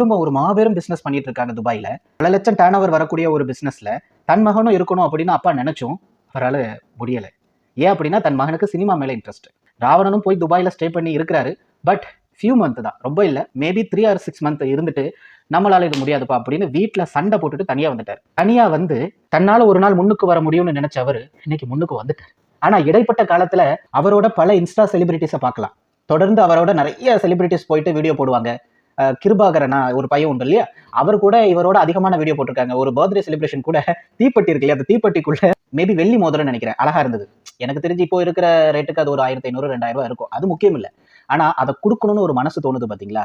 குடும்பம் ஒரு மாபெரும் பிசினஸ் பண்ணிட்டு இருக்காங்க துபாயில. பல லட்சம் டர்ன் ஓவர் வரக்கூடிய ஒரு பிசினஸ்ல தன் மகனும் இருக்கணும் அப்படின்னு அப்பா நினைச்சும் அவரால் முடியலை. ஏன் அப்படின்னா தன் மகனுக்கு சினிமா மேலே இன்ட்ரெஸ்ட். ராவணனும் போய் துபாயில ஸ்டே பண்ணி இருக்கிறாரு. பட் ஃபியூ மந்த் தான், ரொம்ப இல்லை, மேபி 3 or 6 months இருந்துட்டு நம்மளால இது முடியாதுப்பா அப்படின்னு வீட்டில் சண்டை போட்டுட்டு தனியா வந்துட்டார். தனியா வந்து தன்னால ஒரு நாள் முன்னுக்கு வர முடியும்னு நினைச்ச அவரு இன்னைக்கு முன்னுக்கு வந்துட்டார். ஆனா இடைப்பட்ட காலத்துல அவரோட பல இன்ஸ்டா செலிபிரிட்டிஸை பார்க்கலாம். தொடர்ந்து அவரோட நிறைய செலிபிரிட்டிஸ் போயிட்டு வீடியோ போடுவாங்க. கிருபாகரனா ஒரு பையன் உண்டு இல்லையா, அவர் கூட இவரோட அதிகமான வீடியோ போட்டிருக்காங்க. ஒரு பர்த்டே செலிப்ரேஷன் கூட தீப்பெட்டி இருக்கு இல்லையா, அந்த தீப்பெட்டிக்குள்ள மேபி வெள்ளி மோதிரம் நினைக்கிறேன், அழகா இருந்தது. எனக்கு தெரிஞ்சு இப்போ இருக்கிற ரேட்டுக்கு அது ஒரு 1500 2000 இருக்கும். அது முக்கியம் இல்லை, ஆனா அதை கொடுக்கணும்னு ஒரு மனசு தோணுது பாத்தீங்களா,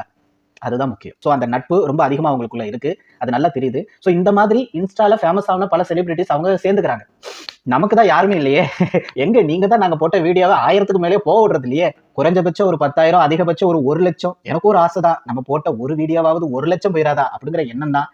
அதுதான் முக்கியம். ஸோ அந்த நட்பு ரொம்ப அதிகமாக அவங்களுக்குள்ள இருக்கு, அது நல்லா தெரியுது. ஸோ இந்த மாதிரி இன்ஸ்டால ஃபேமஸ் ஆன பல செலிபிரிட்டிஸ் அவங்க சேர்ந்துக்கிறாங்க. நமக்கு தான் யாருமே இல்லையே. எங்க நீங்க தான் நாங்க போட்ட வீடியோவை 1000க்கு மேலே போக விடுறது இல்லையே. குறைஞ்சபட்சம் ஒரு 10,000, அதிகபட்சம் ஒரு 1,00,000. எனக்கு ஒரு ஆசை தான், நம்ம போட்ட ஒரு வீடியோவாவது 1,00,000 போயிடாதா அப்படிங்கிற எண்ணம் தான்.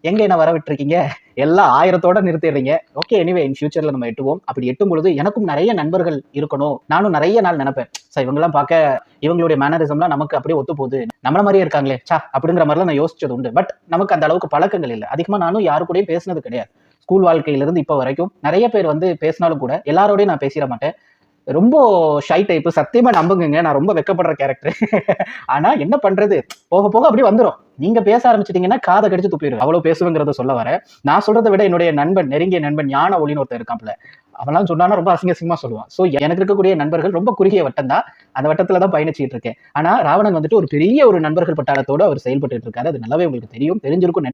எங்க என்ன வர விட்டுருக்கீங்க, எல்லாம் 1000தோட நிறுத்திடுறீங்க. ஓகே, எனிவே இன் ஃபியூச்சர்ல நம்ம எட்டுவோம். அப்படி எட்டும் பொழுது எனக்கும் நிறைய நண்பர்கள் இருக்கணும். நானும் நிறைய நாள் நினைப்பேன், சார் இவங்கெல்லாம் பார்க்க இவங்களுடைய மேனரிசம்லாம் நமக்கு அப்படியே ஒத்து போகுது, நம்மள மாதிரியே இருக்காங்களே சா அப்படிங்கிற மாதிரிலாம் நான் யோசிச்சது உண்டு. பட் நமக்கு அந்த அளவுக்கு பழக்கங்கள் இல்லை. அதிகமா நானும் யாரு கூடயும் பேசினது கிடையாது. ஸ்கூல் வாழ்க்கையிலிருந்து இப்போ வரைக்கும் நிறைய பேர் வந்து பேசினாலும் கூட எல்லாரோடையும் நான் பேசிட மாட்டேன். ரொம்ப ஷை டைப்பு, சத்தியமா நம்புங்க, நான் ரொம்ப வெக்கப்படுற கேரக்டர். ஆனா என்ன பண்றது, போக போக அப்படி வந்துடும். நீங்க பேச ஆரம்பிச்சிட்டீங்கன்னா காதை கடிச்சு துப்பிடுவேன், அவ்வளவு பேசுவேங்கிறத சொல்ல வரேன். நான் சொல்றதை விட என்னுடைய நண்பன், நெருங்கிய நண்பன் ஞான ஒளின்னு ஒருத்தர் இருக்கான்ல, அவன்லாம் சொன்னானா ரொம்ப அசிங்கமா சொல்லுவான். ஸோ எனக்கு இருக்கக்கூடிய நண்பர்கள் ரொம்ப குறுகிய வட்டம் தான், அந்த வட்டத்துல தான் பயணிச்சுட்டு இருக்கேன். ஆனா ராவணன் வந்துட்டு ஒரு பெரிய ஒரு நண்பர்கள் பட்டாளத்தோடு அவர் செயல்பட்டு இருக்காரு. அது நல்லாவே உங்களுக்கு தெரியும், தெரிஞ்சிருக்கும்.